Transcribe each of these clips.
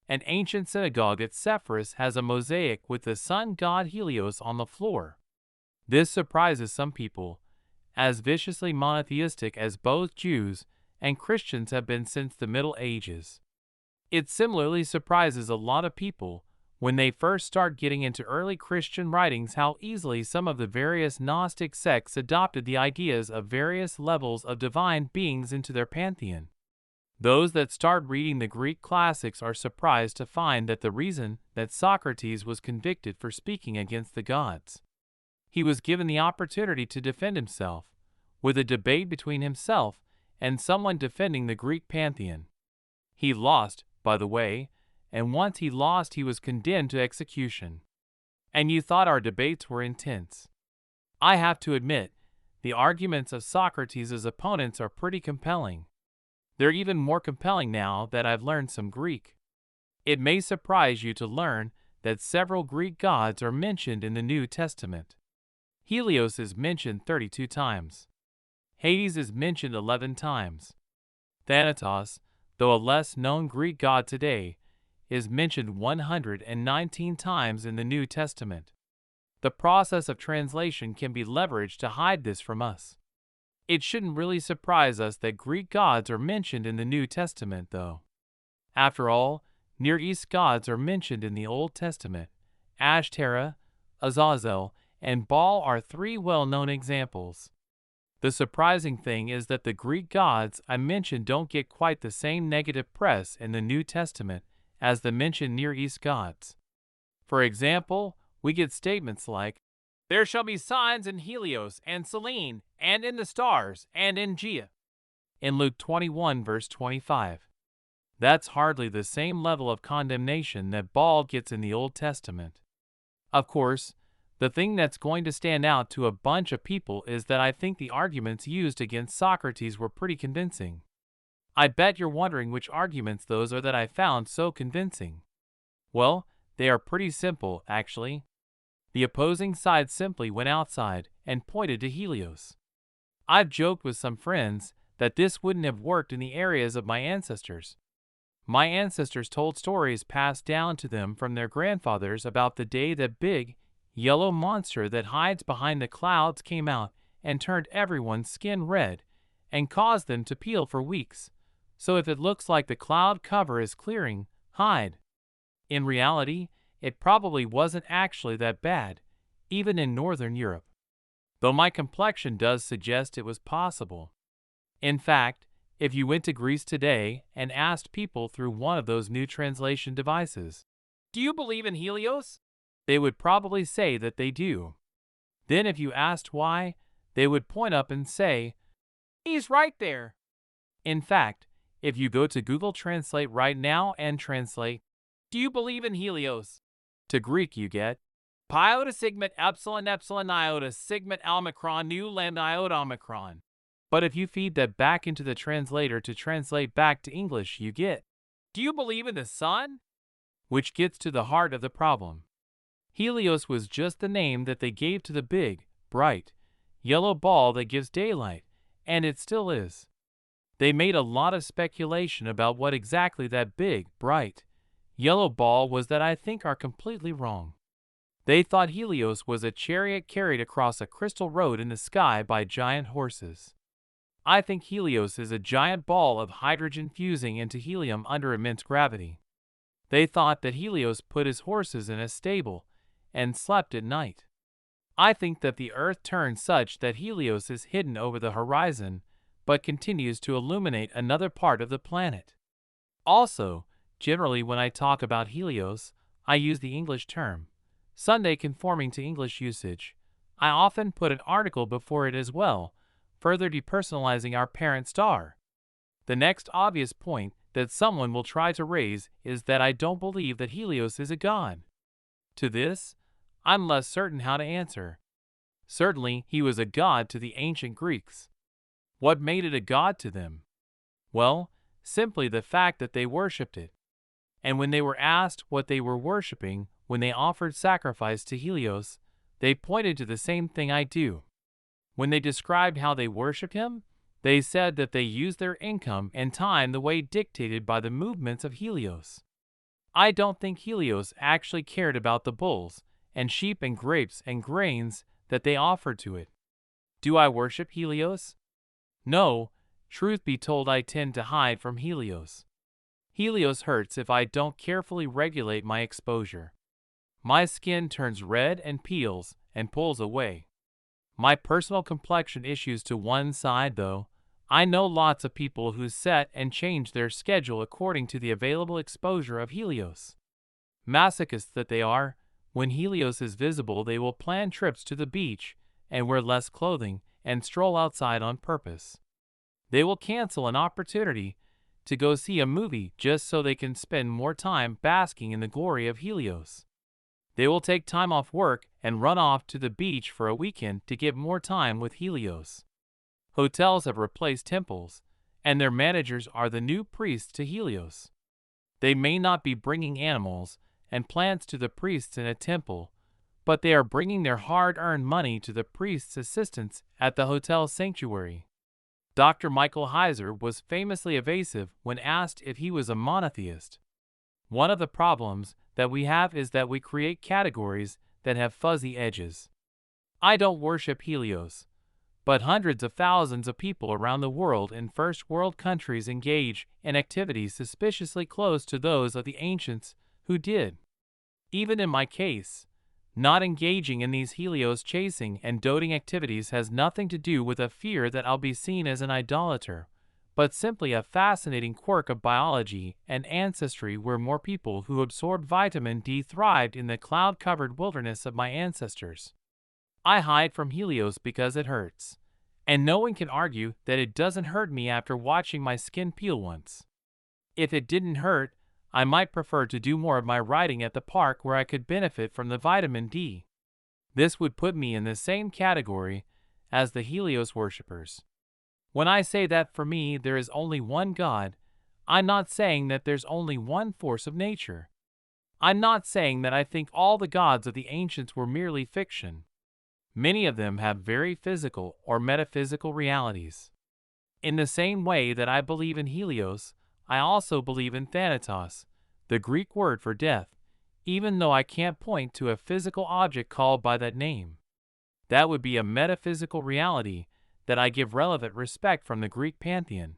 An ancient synagogue at Sepphoris has a mosaic with the sun god Helios on the floor. This surprises some people, as viciously monotheistic as both Jews and Christians have been since the Middle Ages. It similarly surprises a lot of people when they first start getting into early Christian writings how easily some of the various Gnostic sects adopted the ideas of various levels of divine beings into their pantheon. Those that start reading the Greek classics are surprised to find that the reason that Socrates was convicted for speaking against the gods. He was given the opportunity to defend himself, with a debate between himself and someone defending the Greek pantheon. He lost, by the way, and once he lost he was condemned to execution. And you thought our debates were intense. I have to admit, the arguments of Socrates' opponents are pretty compelling. They're even more compelling now that I've learned some Greek. It may surprise you to learn that several Greek gods are mentioned in the New Testament. Helios is mentioned 32 times. Hades is mentioned 11 times. Thanatos, though a less-known Greek god today, is mentioned 119 times in the New Testament. The process of translation can be leveraged to hide this from us. It shouldn't really surprise us that Greek gods are mentioned in the New Testament, though. After all, Near East gods are mentioned in the Old Testament. Ashtoreth, Azazel, and Baal are three well-known examples. The surprising thing is that the Greek gods I mentioned don't get quite the same negative press in the New Testament as the mentioned Near East gods. For example, we get statements like, "There shall be signs in Helios and Selene, and in the stars, and in Gia," in Luke 21 verse 25. That's hardly the same level of condemnation that Baal gets in the Old Testament. Of course, the thing that's going to stand out to a bunch of people is that I think the arguments used against Socrates were pretty convincing. I bet you're wondering which arguments those are that I found so convincing. Well, they are pretty simple, actually. The opposing side simply went outside and pointed to Helios. I've joked with some friends that this wouldn't have worked in the areas of my ancestors. My ancestors told stories passed down to them from their grandfathers about the day that big, yellow monster that hides behind the clouds came out and turned everyone's skin red and caused them to peel for weeks. So if it looks like the cloud cover is clearing, hide. In reality, it probably wasn't actually that bad, even in Northern Europe. Though my complexion does suggest it was possible. In fact, if you went to Greece today and asked people through one of those new translation devices, "Do you believe in Helios?" they would probably say that they do. Then if you asked why, they would point up and say, "He's right there." In fact, if you go to Google Translate right now and translate, "Do you believe in Helios?" to Greek, you get pi iota sigma epsilon epsilon iota sigma omicron nu lambda iota omicron. But if you feed that back into the translator to translate back to English, you get, "Do you believe in the sun?" Which gets to the heart of the problem. Helios was just the name that they gave to the big, bright, yellow ball that gives daylight, and it still is. They made a lot of speculation about what exactly that big, bright, yellow ball was that I think are completely wrong. They thought Helios was a chariot carried across a crystal road in the sky by giant horses. I think Helios is a giant ball of hydrogen fusing into helium under immense gravity. They thought that Helios put his horses in a stable and slept at night. I think that the Earth turns such that Helios is hidden over the horizon, but continues to illuminate another part of the planet. Also, generally when I talk about Helios, I use the English term, Sunday conforming to English usage. I often put an article before it as well, further depersonalizing our parent star. The next obvious point that someone will try to raise is that I don't believe that Helios is a god. To this, I'm less certain how to answer. Certainly, he was a god to the ancient Greeks. What made it a god to them? Well, simply the fact that they worshipped it. And when they were asked what they were worshiping when they offered sacrifice to Helios, they pointed to the same thing I do. When they described how they worshiped him, they said that they used their income and time the way dictated by the movements of Helios. I don't think Helios actually cared about the bulls and sheep and grapes and grains that they offered to it. Do I worship Helios? No, truth be told, I tend to hide from Helios. Helios hurts if I don't carefully regulate my exposure. My skin turns red and peels and pulls away. My personal complexion issues to one side, though. I know lots of people who set and change their schedule according to the available exposure of Helios. Masochists that they are, when Helios is visible, they will plan trips to the beach and wear less clothing and stroll outside on purpose. They will cancel an opportunity to go see a movie just so they can spend more time basking in the glory of Helios. They will take time off work and run off to the beach for a weekend to get more time with Helios. Hotels have replaced temples, and their managers are the new priests to Helios. They may not be bringing animals and plants to the priests in a temple, but they are bringing their hard-earned money to the priest's assistants at the hotel sanctuary. Dr. Michael Heiser was famously evasive when asked if he was a monotheist. One of the problems that we have is that we create categories that have fuzzy edges. I don't worship Helios, but hundreds of thousands of people around the world in first world countries engage in activities suspiciously close to those of the ancients who did. Even in my case, not engaging in these Helios chasing and doting activities has nothing to do with a fear that I'll be seen as an idolater, but simply a fascinating quirk of biology and ancestry where more people who absorbed vitamin D thrived in the cloud-covered wilderness of my ancestors. I hide from Helios because it hurts, and no one can argue that it doesn't hurt me after watching my skin peel once. If it didn't hurt, I might prefer to do more of my riding at the park where I could benefit from the vitamin D. This would put me in the same category as the Helios worshippers. When I say that for me there is only one God, I'm not saying that there's only one force of nature. I'm not saying that I think all the gods of the ancients were merely fiction. Many of them have very physical or metaphysical realities. In the same way that I believe in Helios, I also believe in Thanatos, the Greek word for death, even though I can't point to a physical object called by that name. That would be a metaphysical reality that I give relevant respect from the Greek pantheon.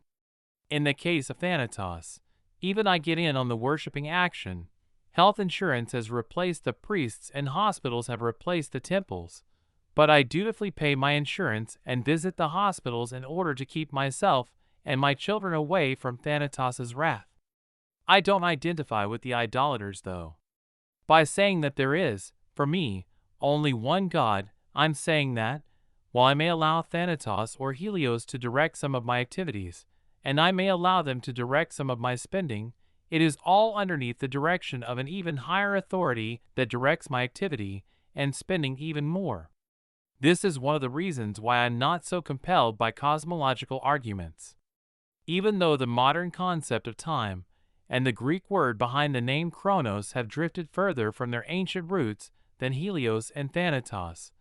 In the case of Thanatos, even I get in on the worshipping action. Health insurance has replaced the priests and hospitals have replaced the temples, but I dutifully pay my insurance and visit the hospitals in order to keep myself and my children away from Thanatos' wrath. I don't identify with the idolaters, though. By saying that there is, for me, only one God, I'm saying that, while I may allow Thanatos or Helios to direct some of my activities, and I may allow them to direct some of my spending, it is all underneath the direction of an even higher authority that directs my activity and spending even more. This is one of the reasons why I'm not so compelled by cosmological arguments. Even though the modern concept of time and the Greek word behind the name Chronos have drifted further from their ancient roots than Helios and Thanatos,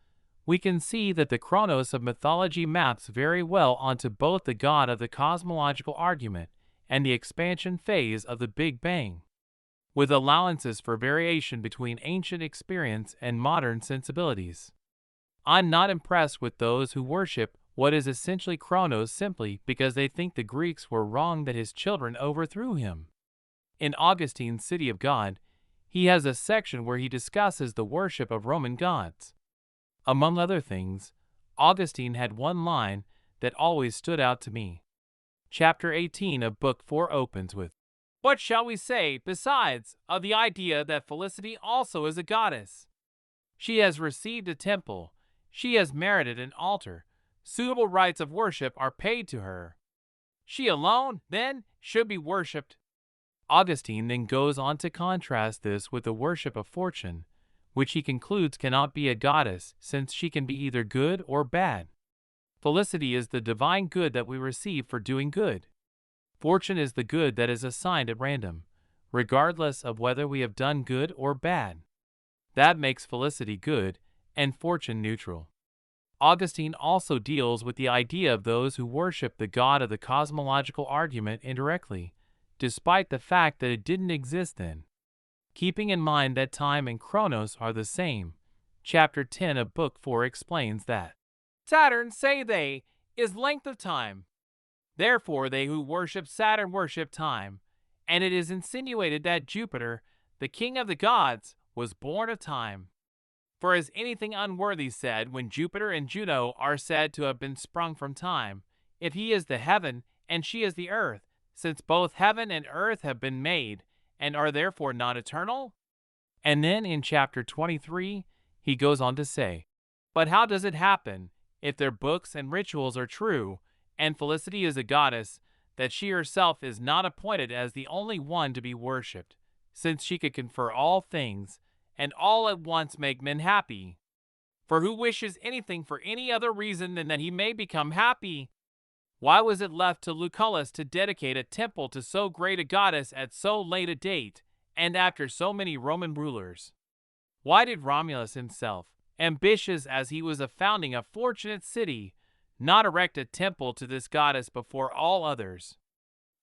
we can see that the Chronos of mythology maps very well onto both the god of the cosmological argument and the expansion phase of the Big Bang, with allowances for variation between ancient experience and modern sensibilities. I'm not impressed with those who worship what is essentially Chronos simply because they think the Greeks were wrong that his children overthrew him. In Augustine's City of God, he has a section where he discusses the worship of Roman gods. Among other things, Augustine had one line that always stood out to me. Chapter 18 of Book 4 opens with, "What shall we say, besides, of the idea that Felicity also is a goddess? She has received a temple, she has merited an altar, suitable rites of worship are paid to her. She alone, then, should be worshipped." Augustine then goes on to contrast this with the worship of Fortune, which he concludes cannot be a goddess since she can be either good or bad. Felicity is the divine good that we receive for doing good. Fortune is the good that is assigned at random, regardless of whether we have done good or bad. That makes Felicity good and Fortune neutral. Augustine also deals with the idea of those who worship the god of the cosmological argument indirectly, despite the fact that it didn't exist then. keeping in mind that time and Chronos are the same. Chapter 10 of Book 4 explains that Saturn, say they, is length of time. Therefore they who worship Saturn worship time, and it is insinuated that Jupiter, the king of the gods, was born of time. For as anything unworthy said when Jupiter and Juno are said to have been sprung from time, if he is the heaven and she is the earth, since both heaven and earth have been made, and are therefore not eternal? And then in chapter 23, he goes on to say, but how does it happen, if their books and rituals are true, and Felicity is a goddess, that she herself is not appointed as the only one to be worshipped, since she could confer all things, and all at once make men happy? For who wishes anything for any other reason than that he may become happy? Why was it left to Lucullus to dedicate a temple to so great a goddess at so late a date, and after so many Roman rulers? Why did Romulus himself, ambitious as he was of founding a fortunate city, not erect a temple to this goddess before all others?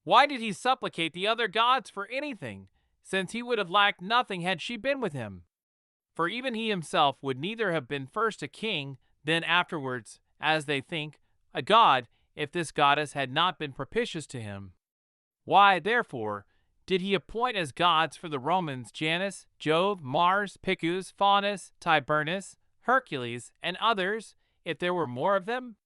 Why did he supplicate the other gods for anything, since he would have lacked nothing had she been with him? For even he himself would neither have been first a king, then afterwards, as they think, a god, if this goddess had not been propitious to him. Why, therefore, did he appoint as gods for the Romans Janus, Jove, Mars, Picus, Faunus, Tibernus, Hercules, and others, if there were more of them?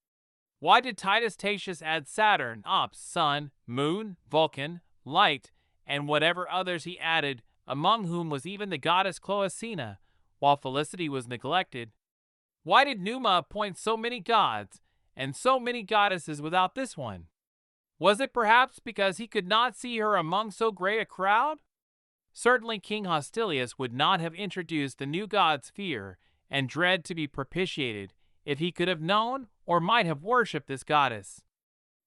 Why did Titus Tatius add Saturn, Ops, Sun, Moon, Vulcan, Light, and whatever others he added, among whom was even the goddess Cloacina, while Felicity was neglected? Why did Numa appoint so many gods, and so many goddesses without this one? Was it perhaps because he could not see her among so great a crowd? Certainly King Hostilius would not have introduced the new god's fear and dread to be propitiated if he could have known or might have worshipped this goddess.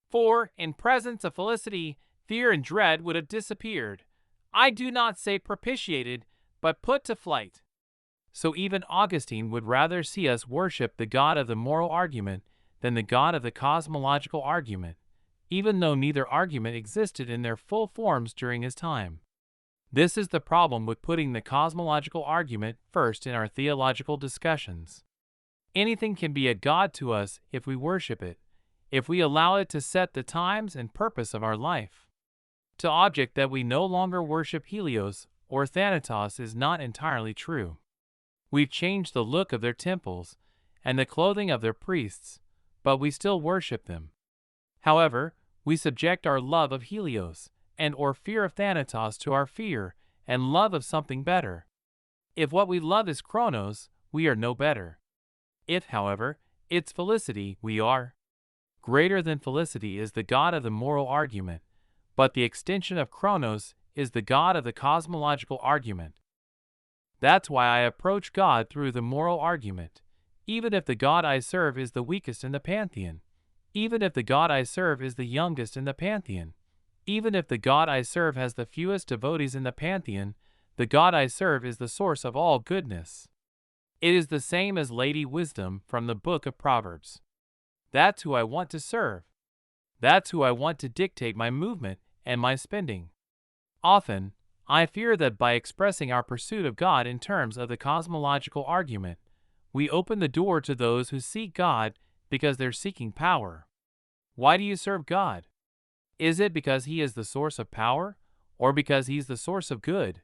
For, in presence of Felicity, fear and dread would have disappeared. I do not say propitiated, but put to flight. So even Augustine would rather see us worship the god of the moral argument than the god of the cosmological argument, even though neither argument existed in their full forms during his time. This is the problem with putting the cosmological argument first in our theological discussions. Anything can be a god to us if we worship it, if we allow it to set the times and purpose of our life. To object that we no longer worship Helios or Thanatos is not entirely true. We've changed the look of their temples and the clothing of their priests, but we still worship them. However, we subject our love of Helios and or fear of Thanatos to our fear and love of something better. If what we love is Chronos, we are no better. If, however, it's Felicity, we are. Greater than Felicity is the god of the moral argument, but the extension of Chronos is the god of the cosmological argument. That's why I approach God through the moral argument, even if the god I serve is the weakest in the pantheon, even if the god I serve is the youngest in the pantheon, even if the god I serve has the fewest devotees in the pantheon, the god I serve is the source of all goodness. It is the same as Lady Wisdom from the book of Proverbs. That's who I want to serve. That's who I want to dictate my movement and my spending. Often, I fear that by expressing our pursuit of God in terms of the cosmological argument, we open the door to those who seek God because they're seeking power. Why do you serve God? Is it because He is the source of power, or because He's the source of good?